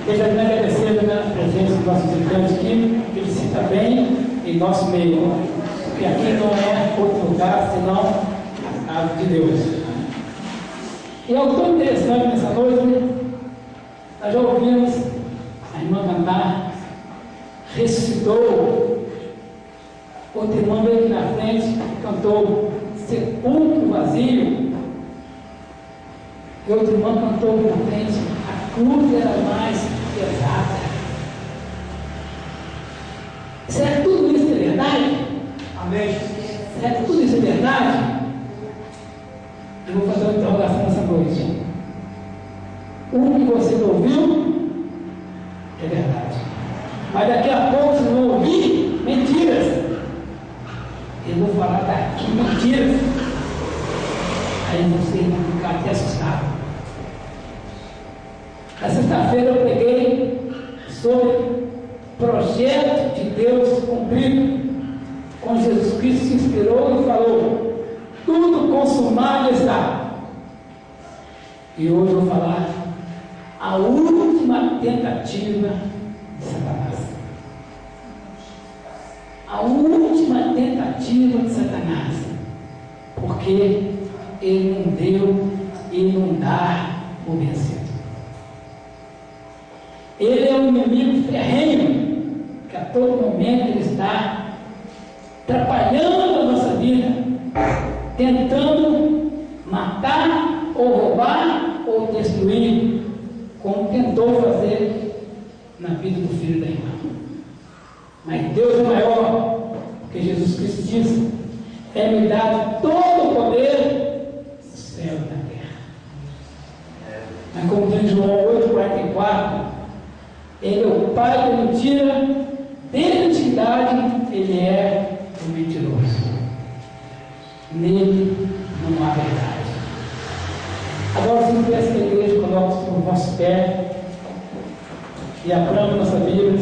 Desde a agradecer a presença dos nossos visitantes aqui, que ele se sinta bem em nosso meio, porque aqui não é outro lugar senão a casa de Deus. E é algo tão interessante nessa noite, nós já ouvimos a irmã cantar, ressuscitou. Outra irmã veio aqui na frente, cantou sepulcro vazio. E outra irmã cantou aqui na frente, a cruz era mais pesada. Será que tudo isso é verdade? Amém? Será que tudo isso é verdade? Eu vou fazer uma interrogação nessa noite. O que você não ouviu é verdade. Mas daqui a pouco vocês vão ouvir mentiras. Eu vou falar daqui mentiras. Aí vocês vão ficar até assustados. Na sexta-feira eu preguei sobre projeto de Deus cumprido. Quando Jesus Cristo se inspirou e falou: tudo consumado está. E hoje eu vou falar a última tentativa de Satanás. A última tentativa de Satanás. Porque ele não deu e não dá o vencido. Ele é um inimigo ferrenho, que a todo momento ele está atrapalhando a nossa vida, tentando matar, ou roubar, ou destruir, como tentou fazer na vida do filho da irmã. Mas Deus é maior, porque Jesus Cristo disse: é-me dado todo o poder do céu e da terra. Mas como diz João 8,44, ele é o pai da mentira, desde a antiguidade ele é o mentiroso. Nele não há verdade. Agora, se não peço que a igreja coloque o nosso pé e abramos nossa Bíblia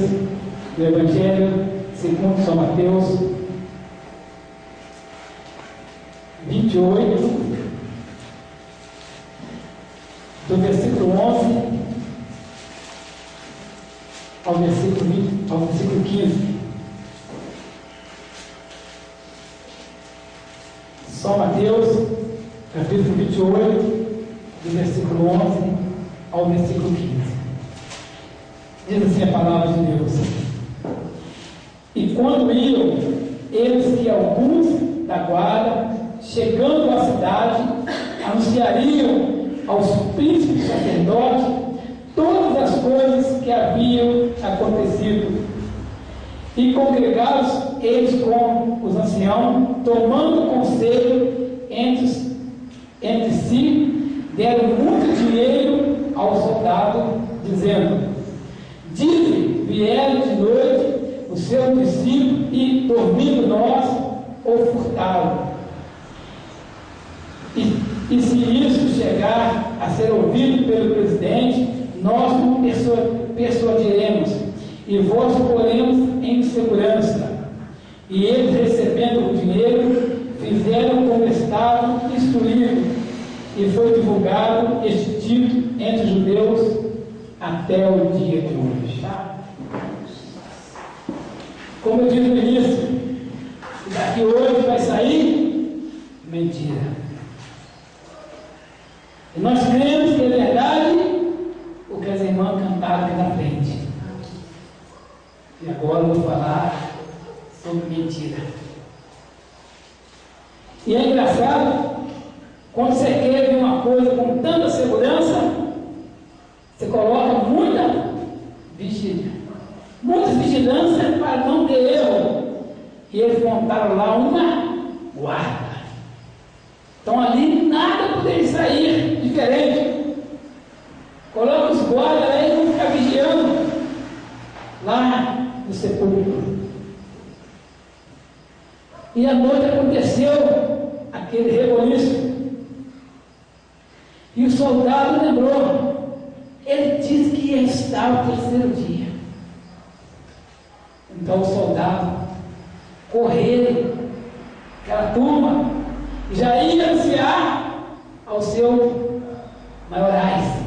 do Evangelho segundo São Mateus 28, do versículo 11 ao versículo 15. São Mateus, capítulo 28, do versículo 11 ao versículo 15. Diz assim a palavra de Deus: e quando iam, eles que alguns da guarda, chegando à cidade, anunciariam aos príncipes sacerdotes todas as coisas que haviam acontecido. E congregados eles com os anciãos, tomando conselho entre si, deram muito dinheiro ao soldado, dizendo: dizem, vieram de noite os seus discípulos e, dormindo nós, ou furtaram. E se isso chegar a ser ouvido pelo presidente, nós não persuadiremos, e vós poremos em segurança. E eles, recebendo o dinheiro, fizeram como estava instruído, e foi divulgado este dito entre os judeus até o dia de hoje. Como eu disse no início, daqui hoje vai sair mentira. E nós cremos que é verdade o que as irmãs cantaram aqui na frente. E agora eu vou falar sobre mentira. E é engraçado, quando você quer ver uma coisa com tanta segurança, você coloca muita vigilância para não ter erro. E eles montaram lá uma guarda. Então ali nada poderia sair diferente. Coloca os guardas aí e vão ficar vigiando lá no sepulcro. E à noite aconteceu aquele reboliço. E o soldado lembrou. Ele disse que ia estar o terceiro dia. Então o soldado correu, aquela turma, já ia anunciar ao seu maiorais.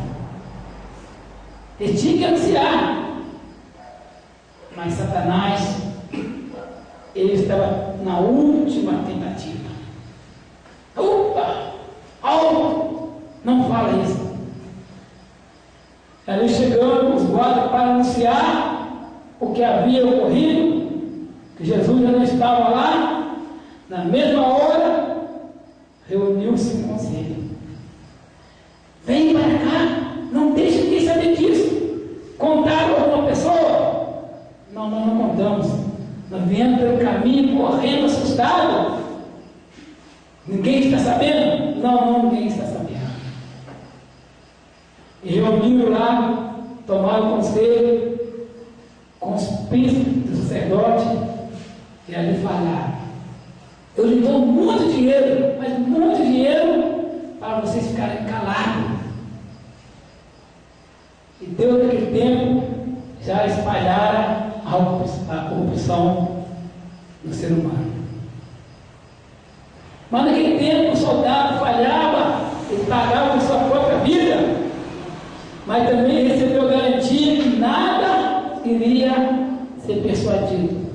Ele tinha que anunciar. Mas Satanás, ele estava na última tentativa. Opa! Algo! Não fala isso. Ali chegando os guardas para anunciar o que havia ocorrido, que Jesus já não estava lá. Na mesma hora, reuniu-se o conselho. Vem para cá, não deixe ninguém saber disso. Contaram a alguma pessoa? Não, nós não contamos. Nós viemos pelo caminho, correndo, assustado. Ninguém está sabendo? Não, ninguém está sabendo. E reuniram lá, tomaram conselho com os príncipes do sacerdote e ali falaram: eu lhe dou muito dinheiro, mas muito dinheiro para vocês ficarem calados. E Deus naquele tempo já espalhara a corrupção do ser humano. Mas naquele tempo o soldado falhava, ele pagava com sua própria vida, mas também recebeu garantia que nada iria ser persuadido.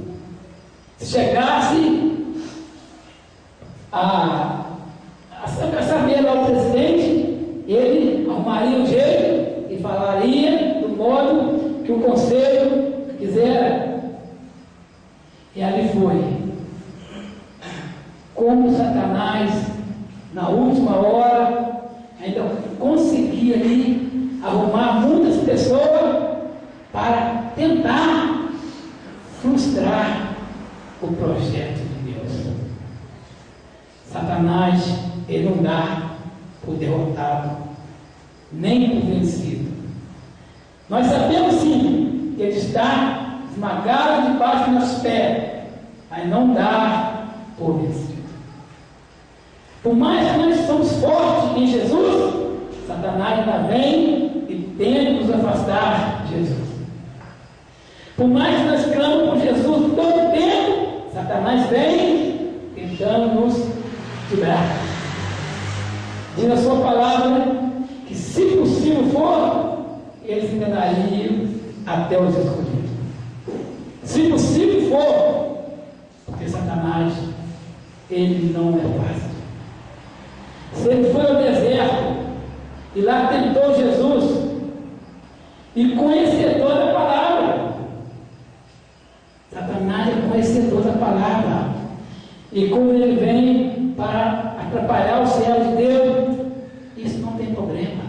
Se chegasse a saber lá o presidente, ele arrumaria um jeito e falaria do modo que o conselho quisera. E ali foi. Como Satanás, na última hora, ainda conseguia ali arrumar muitas pessoas para tentar frustrar o projeto de Deus. Satanás, ele não dá por derrotado, nem por vencido. Nós sabemos sim que ele está esmagado debaixo dos nossos pés, mas não dá por vencido. Por mais que nós estamos fortes em Jesus, Satanás ainda vem e tenta nos afastar de Jesus. Por mais que nós clamamos por Jesus todo o tempo, Satanás vem tentando nos tirar. Diz a sua palavra que, se possível for, eles enganariam até os escolhidos. Se possível for, porque Satanás, ele não é fácil. Se ele foi ao deserto e lá tentou Jesus, e conhecedor da palavra, Satanás é conhecedor da palavra, e como ele vem para atrapalhar o céu de Deus, isso não tem problema.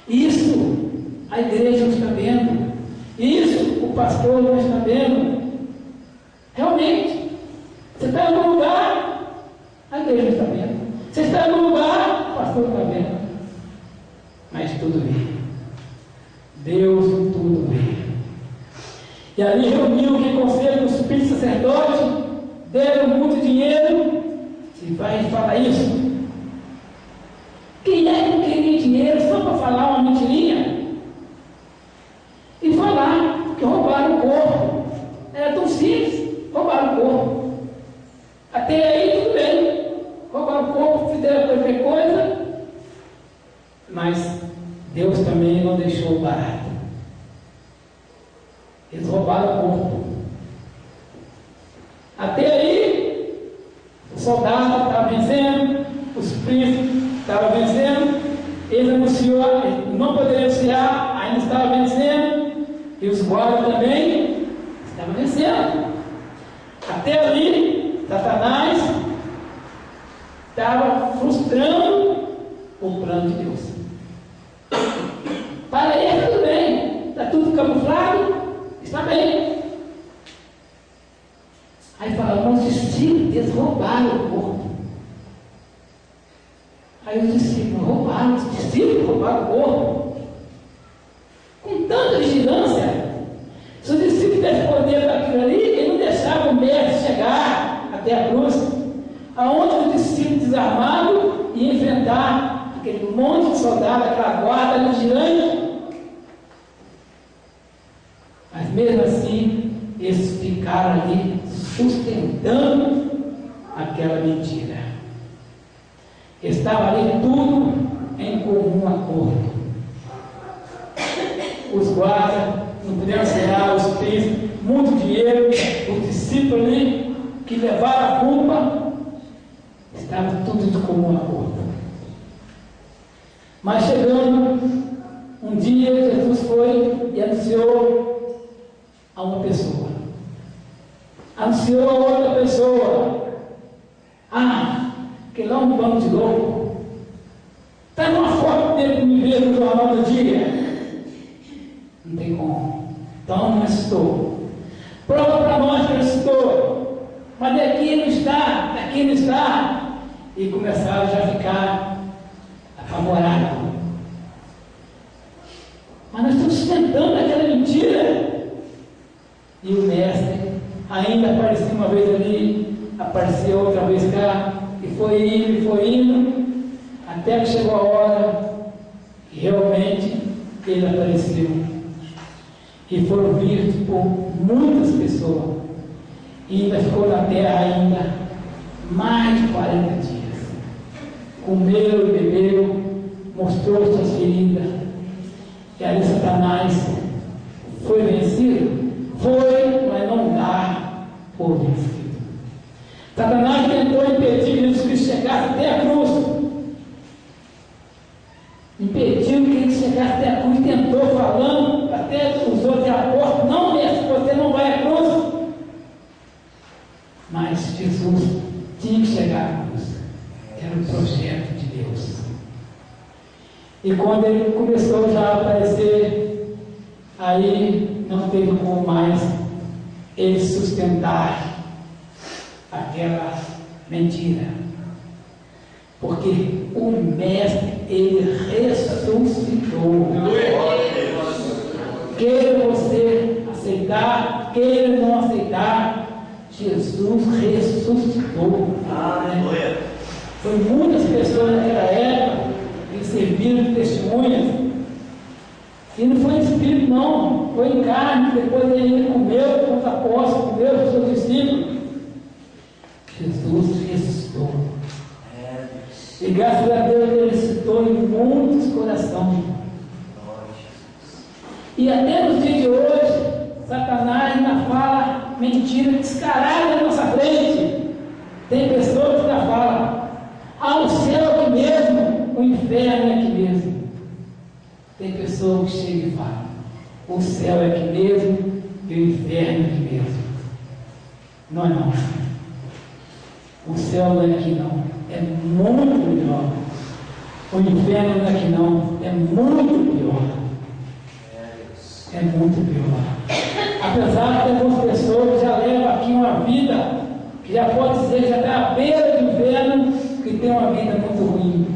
Isso a igreja não está vendo, isso o pastor não está vendo. Realmente, você está em algum lugar, a igreja não está vendo. Você está em algum lugar, o pastor não está vendo. Mas tudo bem. Deus tudo bem. E ali reuniu o conselho dos príncipes sacerdotes, deram muito dinheiro, e vai falar isso. Quem é que não queria dinheiro só para falar uma mentirinha? E falar que roubaram o corpo. Era tão simples, roubaram o corpo. Até aí tudo bem. Roubaram o corpo, fizeram qualquer coisa, mas Deus também não deixou barato. Eles roubaram o corpo. Até aí, o soldado estava vencendo, os príncipes estavam vencendo, ele anunciou, ele não poderia anunciar, ainda estava vencendo, e os guardas também estavam vencendo. Até ali, Satanás estava frustrando o plano de Deus. Para ele tudo bem, está tudo camuflado, está bem. Aí fala, os discípulos, eles roubaram o corpo. Aí os discípulos roubaram, o corpo. Com tanta vigilância, se os discípulos tivessem poder para aquilo ali, ele não deixava o mestre chegar até a cruz, aonde os discípulos desarmados iam enfrentar aquele monte de soldados, aquela guarda vigilante. Mas mesmo assim, eles ficaram ali sustentando aquela mentira. Estava ali tudo em comum acordo. os guardas, não puderam cear, os príncipes, muito dinheiro, os discípulos ali, que levaram a culpa, estava tudo de comum acordo. Mas chegando um dia, Jesus foi e anunciou a uma pessoa. Anunciou a outra pessoa. Que lá um bando de louco. Está numa foto dele que me vê no jornal do dia. Não tem como. Então não estou. Prova para nós que eu estou. Mas daqui não está, daqui não está. E começaram já a ficar apavorados. Mas nós estamos sustentando aquela mentira. E o mestre ainda aparecia uma vez ali, aparecia outra vez cá, e foi indo, até que chegou a hora que realmente ele apareceu. E foram vistos por muitas pessoas. E ainda ficou na terra ainda mais de 40 dias. Comeu e bebeu, mostrou suas feridas. E aí Satanás foi vencido? Foi, mas não dá por vencido. Satanás tentou impedir que Jesus Cristo chegasse até a cruz. Impediu que ele chegasse até a cruz, tentou falando, até os outros apóstolos, não mestre, você não vai à cruz. Mas Jesus tinha que chegar à cruz. Era um projeto de Deus. E quando ele começou já a aparecer, aí não teve como mais ele sustentar aquela mentira. Porque o mestre, ele ressuscitou. Queira você aceitar, queira não aceitar, Jesus ressuscitou. Foi muitas pessoas naquela época que serviram de testemunhas. E não foi em espírito, não, foi em carne. Depois ele comeu com os apóstolos, comeu com os seus discípulos. Jesus ressuscitou. E graças a Deus ele ressuscitou em muitos corações. E até nos dias de hoje, Satanás ainda fala mentira descarada na nossa frente. Tem pessoas que ainda falam: o céu aqui mesmo, o inferno é aqui mesmo. Tem pessoas que chegam e falam: o céu é aqui mesmo e o inferno é aqui mesmo. Não é não. O céu não é aqui não. É muito melhor. O inferno não é aqui não. É muito pior. É muito pior. Apesar de ter algumas pessoas que já levam aqui uma vida que já pode dizer que já está à beira do inferno, que tem uma vida muito ruim.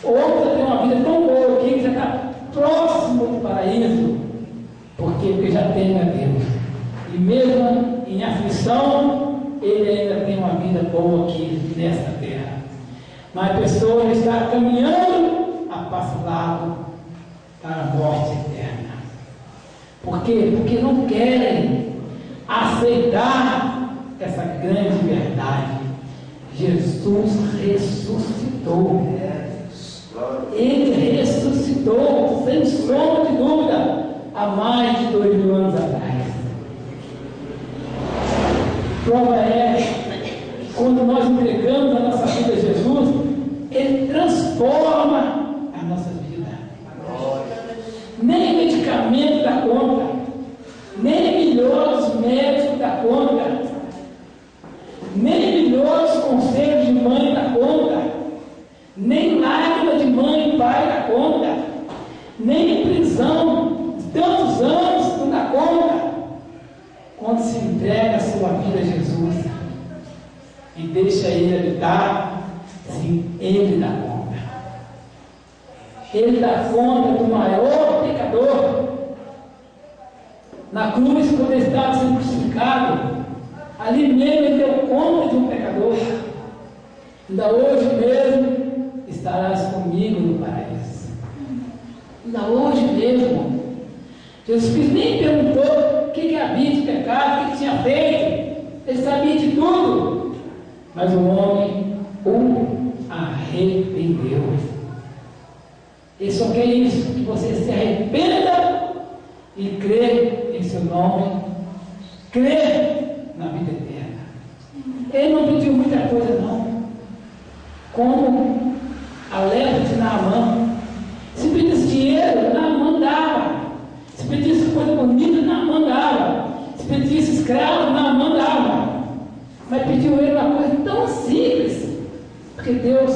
Outra tem uma vida tão boa aqui que já está próximo do paraíso. Por quê? Porque já tem a Deus. E mesmo em aflição, ele ainda tem uma vida boa aqui nesta terra. Mas a pessoa está caminhando a passo largo para a morte eterna. Por quê? Porque não querem aceitar essa grande verdade. Jesus ressuscitou. Ele ressuscitou, sem sombra de dúvida, há mais de 2000 anos atrás. Prova é que quando nós entregamos a nossa vida a Jesus, Ele transforma a nossa vida. Nem medicamento dá conta, nem melhores médicos dá conta, nem melhores conselhos de mãe dá conta, nem lágrima de mãe e pai dá conta, nem prisão de tantos anos não dá conta. Quando se entrega a sua vida a Jesus e deixa Ele habitar, sim, Ele dá conta. Ele dá conta do maior pecador. Na cruz, quando Ele estava sendo crucificado, ali mesmo Ele deu conta de um pecador. Ainda hoje mesmo estarás comigo no paraíso. Ainda hoje mesmo. Jesus Cristo nem perguntou o que havia de pecado, o que tinha feito. Ele sabia de tudo. Mas o homem o arrependeu. Ele só quer isso, que você se arrependa e crer em seu nome, crer na vida eterna. Ele não pediu muita coisa não, como a lepra de Naamã. Se pedisse dinheiro, Naamã dava. Se pedisse coisa bonita, Naamã dava. Se pedisse escravo, Naamã dava. Mas pediu ele uma coisa tão simples, porque Deus,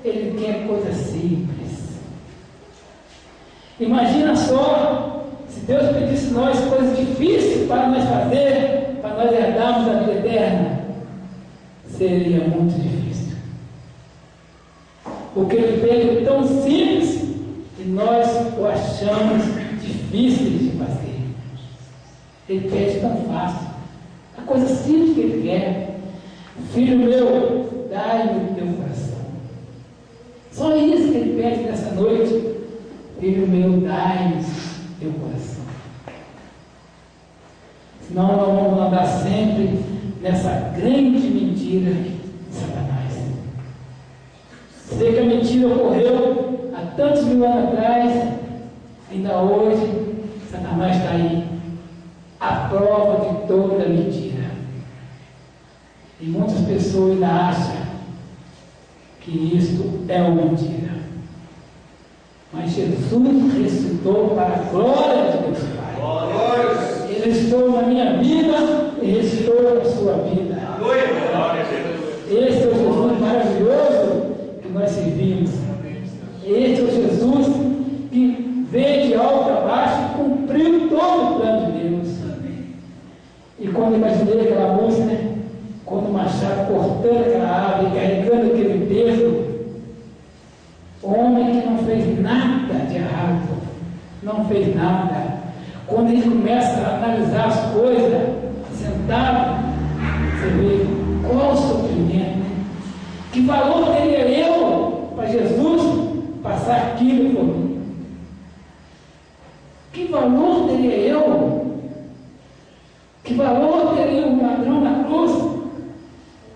Ele quer coisas simples. Imagina só, se Deus pedisse nós coisas difíceis para nós fazer, para nós herdarmos a vida eterna, seria muito difícil. O que Ele fez é tão simples e nós o achamos difícil de fazer. Ele pede tão fácil, a coisa simples que Ele quer. Filho meu, dai-me o teu coração. Só isso que Ele pede nessa noite. Filho meu, dai-me o teu coração. Senão nós vamos andar sempre nessa grande mentira de Satanás. Sei que a mentira ocorreu há tantos mil anos atrás, ainda hoje Satanás está aí, a prova de toda mentira. E muitas pessoas ainda acham que isto é uma mentira. Mas Jesus ressuscitou para a glória de Deus Pai. Ele ressuscitou na minha vida e ressuscitou na sua vida. Esse é o Jesus maravilhoso que nós servimos. Esse é o Jesus que veio de alto a baixo e cumpriu todo o plano de Deus. E quando imaginei aquela música, né? Quando o machado cortando aquela árvore, carregando aquele peso, homem que não fez nada de errado, não fez nada. Quando ele começa a analisar as coisas, sentado, você vê qual o sofrimento, que valor teria eu para Jesus passar aquilo por mim? Que valor teria eu? Que valor teria um ladrão na cruz?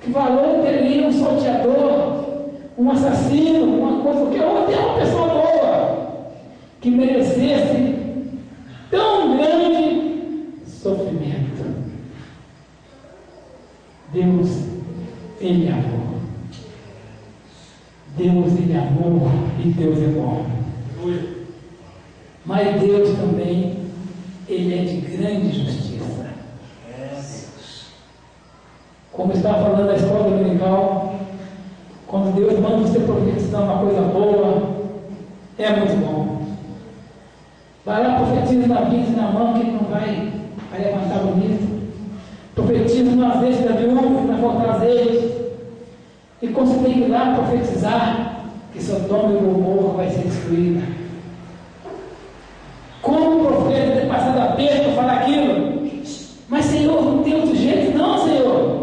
Que valor teria um salteador, um assassino, uma coisa, porque ontem é uma pessoa boa, que merecesse tão grande sofrimento? Deus, Ele amou. Deus, Ele amou e Deus é bom. Mas Deus também, Ele é de grande justiça. Como estava falando na escola dominical, quando Deus manda você profetizar uma coisa boa, é muito bom. Vai lá, profetiza na vida e na mão, que ele não vai levantar bonito. Profetiza no azeite da viúva, que vai faltar azeite. E quando você tem que ir lá profetizar que Sodoma e Gomorra vai ser destruída. Como o profeta ter passado a perto para falar aquilo? Mas Senhor, não tem outro jeito não, Senhor.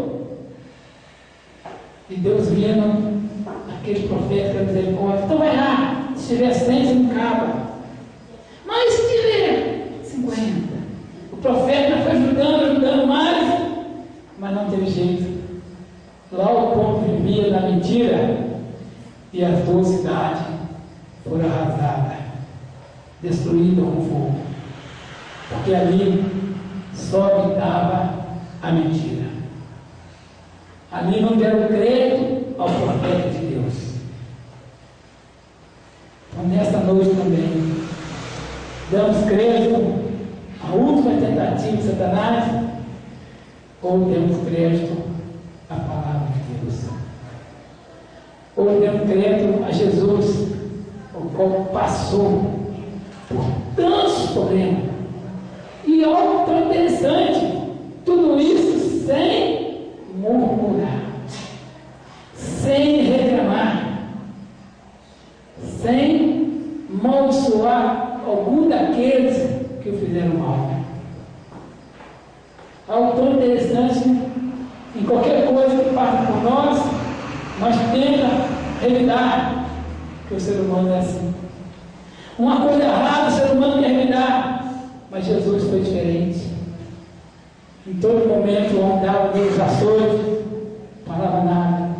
E Deus vendo aquele profeta da misericórdia, então vai lá, se tiver 100, você não acaba. Mas se tiver 50, o profeta foi ajudando mais, mas não teve jeito. Lá o povo vivia na mentira e as duas cidades foram arrasadas, destruídas com fogo, porque ali só habitava a mentira. Ali não deram crédito ao profeta de Deus. Então, nesta noite também, damos crédito à última tentativa de Satanás, ou demos crédito à palavra de Deus, ou demos crédito a Jesus, o qual passou por tantos problemas. E algo tão interessante, tudo isso sem murmurar, sem reclamar, sem amaldiçoar algum daqueles que o fizeram mal. Algo tão interessante, em qualquer coisa que passa por nós tenta revidar, que o ser humano é assim. Uma coisa errada o ser humano quer revidar, mas Jesus foi diferente. Em todo momento o homem dava Deus açoites, não falava nada.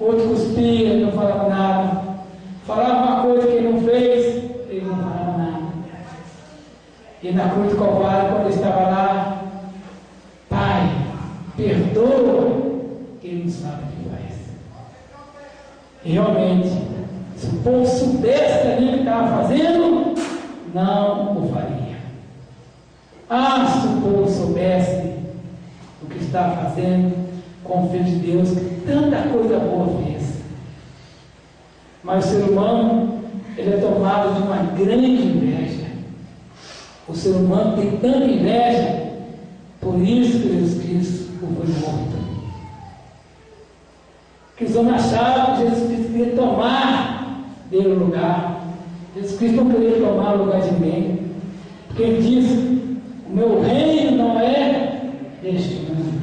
Outro cuspia, não falava nada. Falava uma coisa que ele não fez, ele não falava nada. E na cruz do Calvário, quando ele estava lá, Pai, perdoa, ele não sabe o que faz. E realmente, se o povo soubesse ali o que estava fazendo, não o faria. Se o povo soubesse o que estava fazendo, com o Filho de Deus, que tanta coisa boa fez. Mas o ser humano, ele é tomado de uma grande inveja. O ser humano tem tanta inveja, por isso que Jesus Cristo foi morto. Que os homens achavam que Jesus Cristo queria tomar dele o lugar. Jesus Cristo não queria tomar o lugar de ninguém. Porque ele disse: o meu reino não é deste mundo.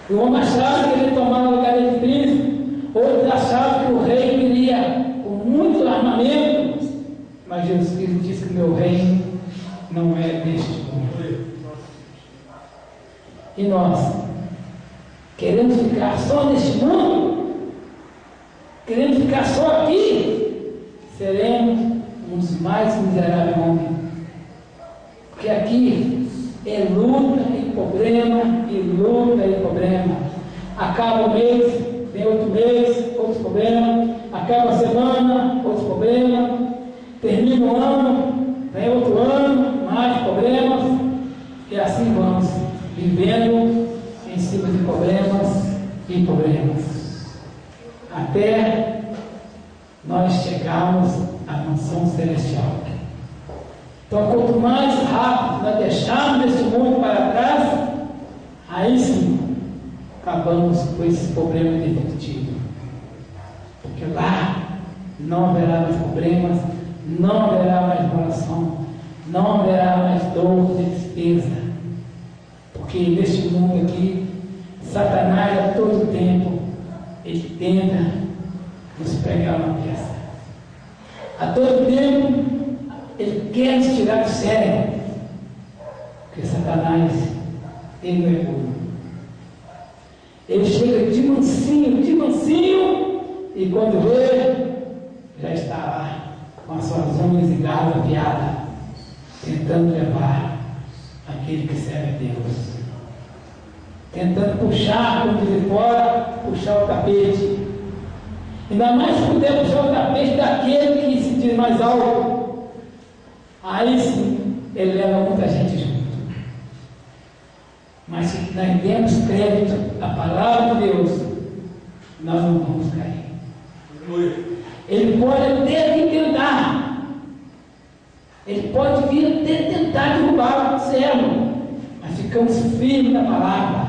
E o homem achava que ele ia tomar o lugar de Cristo. Outros achavam que o rei queria com muito armamento. Mas Jesus Cristo disse que o meu reino não é deste mundo. E nós queremos ficar só neste mundo? Queremos ficar só aqui? Seremos um dos mais miseráveis homens. Porque aqui é luta e problema, e luta e problema. Acaba o mês, vem outro mês, outro problema. Acaba a semana, outro problema. Termina o ano, vem outro ano, mais problemas. E assim vamos, vivendo em cima de problemas e problemas. Até nós chegarmos à mansão celestial. Então, quanto mais rápido nós deixarmos esse mundo para trás, aí sim acabamos com esse problema definitivo. Porque lá não haverá mais problemas, não haverá mais oração, não haverá mais dor, tristeza. Porque neste mundo aqui, Satanás a todo tempo, ele tenta nos pregar uma peça. A todo tempo, ele quer nos tirar do sério. Porque Satanás, ele não é burro. Ele chega de mansinho, e quando vê, já está lá, com as suas unhas e garras afiadas, tentando levar aquele que serve a Deus. Tentando puxar, como diz fora, puxar o tapete. Ainda mais se puder puxar o tapete daquele que se diz mais alto. Aí sim, ele leva muita gente junto. Mas se nós demos crédito à palavra de Deus, nós não vamos cair. Ele pode até vir tentar. Ele pode vir até tentar derrubar o servo. Mas ficamos firmes na palavra,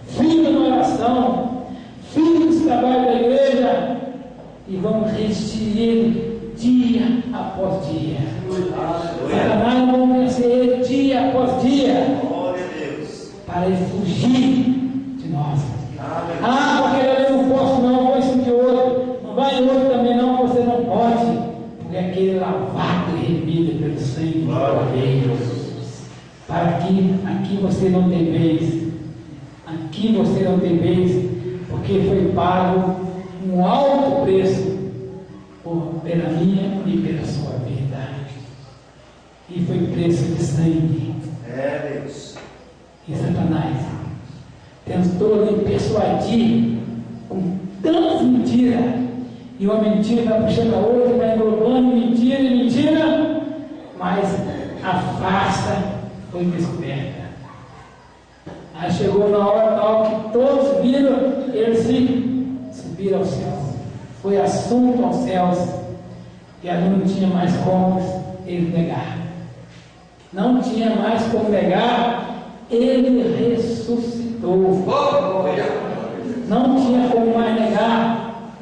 firmes na oração, firmes no trabalho da igreja, e vamos resistir ele dia após dia. Satanás não vai vencer ele dia após dia, para ele fugir de nós. Porque eu não posso, não, vou isso de outro. Não vai em outro também, não, você não pode, porque aquele lavado e remido pelo sangue do Cordeiro. Para que aqui você não tem vez, aqui você não tem vez, porque foi pago um alto preço pela minha e pela sua vida. E foi preço de sangue. Deus. E Satanás tentou lhe persuadir com tantas mentiras, e uma mentira vai puxando a outra, vai englobando mentira e mentira, mas a farsa foi descoberta. Aí chegou na hora que todos viram, eles subiram aos céus. Foi assunto aos céus, e ali não tinha mais como ele negar. Não tinha mais como negar, ele ressuscitou. Não tinha como mais negar,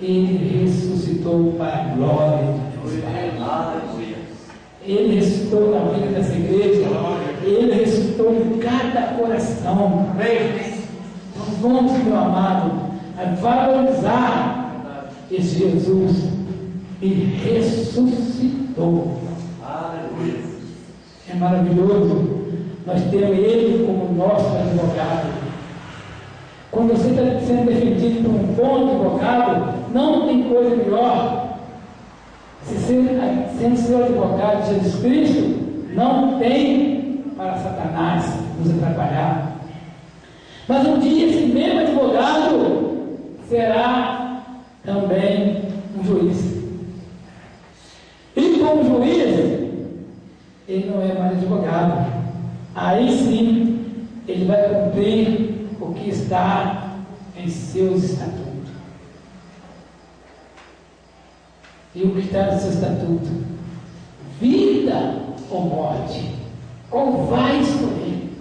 ele ressuscitou para a glória de Deus. Ele ressuscitou na vida dessa igreja, ele ressuscitou em cada coração. Então vamos, meu amado, a valorizar esse Jesus. Ele ressuscitou. É maravilhoso. Nós temos ele como nosso advogado. Quando você está sendo defendido por um bom advogado, não tem coisa melhor. Sendo seu advogado de Jesus Cristo, não tem para Satanás nos atrapalhar. Mas um dia esse mesmo advogado será também um juiz. E como juiz, ele não é mais advogado. Aí sim, ele vai cumprir o que está em seus estatutos. E o que está no seu estatuto? Vida ou morte? Qual vai escolher?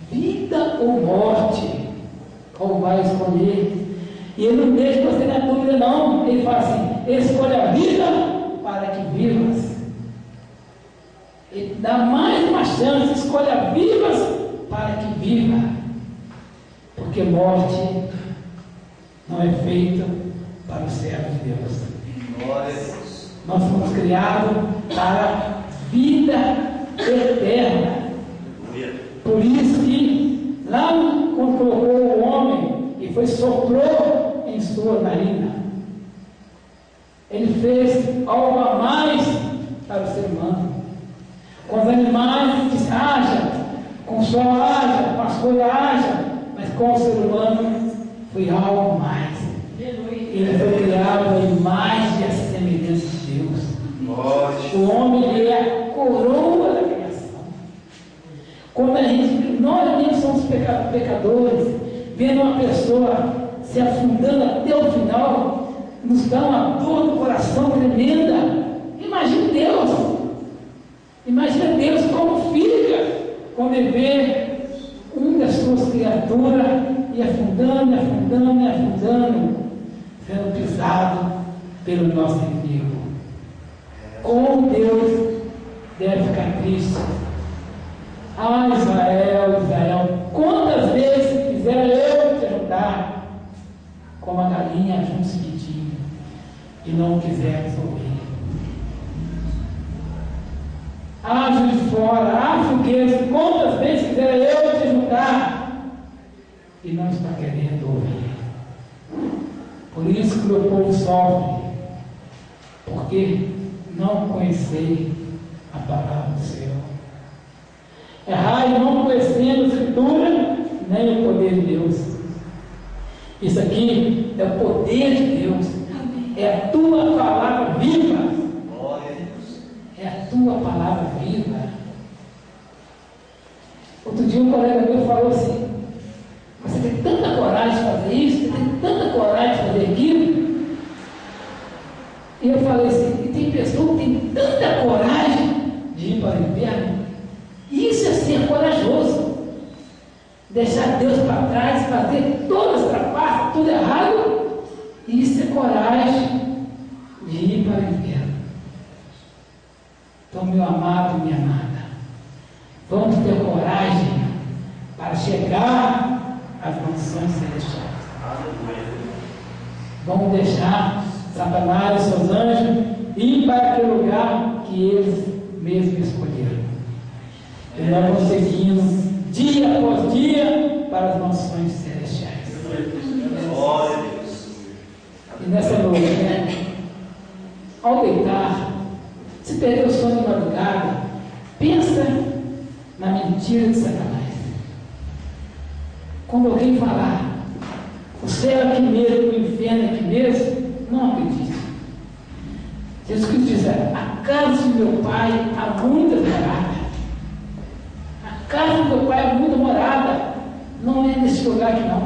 Vida ou morte? Qual vai escolher? E ele não deixa você na dúvida, não. Ele fala assim: escolha a vida para que vivas. Ele dá mais uma chance: escolha vivas para que viva. Porque morte não é feita para o servo de Deus. Nós fomos criados para vida eterna. Por isso que lá quando colocou o homem e foi soprou em sua narina, ele fez algo a mais para o ser humano. Com os animais disse: haja, com o sol haja, com as coisas haja, mas com o ser humano foi algo mais. Ele foi criado à imagem e à semelhança de Deus. O homem, ele é a coroa da criação. Quando nós mesmos somos pecadores, vendo uma pessoa se afundando até o final, nos dá uma dor no coração tremenda. Imagine Deus. Imagina Deus como fica quando ele vê uma das suas criaturas e afundando, sendo pisado pelo nosso inimigo. Como Deus deve ficar triste. Ah, Israel, quantas vezes quisera eu te ajudar, como a galinha junto ao esquitinho, e não quiseres ouvir. Ah, juiz de fora, fogueira, quantas vezes quisera eu te ajudar, e não está querendo ouvir. Por isso que o meu povo sofre, porque não conhecei a palavra do Senhor. Errai não conhecendo a Escritura, nem o poder de Deus. Isso aqui é o poder de Deus, é a tua palavra viva. É a tua palavra viva. Outro dia um colega meu falou assim: você tem tanta coragem de fazer isso, você tem tanta coragem de fazer aquilo. E eu falei assim: e tem pessoa que tem tanta coragem de ir para o inferno. Isso é ser corajoso. Deixar Deus para trás, fazer todas as trapaças, tudo errado. Isso é coragem de ir para o inferno. Então, meu amado e minha amada, vamos ter coragem para chegar às mansões celestiais. Vamos deixar Satanás e seus anjos ir para aquele lugar que eles mesmos escolheram. E nós vamos seguindo dia após dia para as mansões celestiais. E nessa noite, ao deitar, se perder o sono de madrugada, pensa na mentira de Satanás. Quando alguém falar, o céu é aqui mesmo, o inferno é aqui mesmo, não acredite. Jesus Cristo diz: a casa de meu pai há muitas moradas. A casa do meu pai há muita morada. Não é nesse lugar aqui não.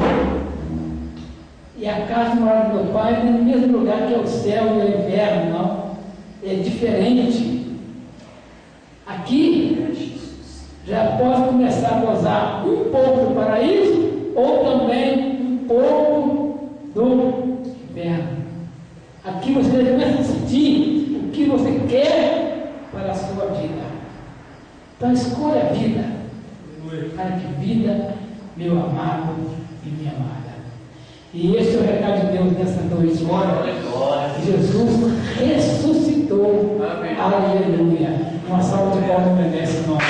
E a casa de morada do meu pai não é no mesmo lugar que é o céu e o inferno, não. É diferente. Aqui já pode começar a gozar um pouco do paraíso ou também um pouco do inferno. Aqui você deve decidir o que você quer para a sua vida. Então escolha a vida, para que vida, meu amado e minha amada. E esse é o recado de Deus nessa noite. Jesus ressuscitou. Aleluia. Uma salva de palmas merece o nome.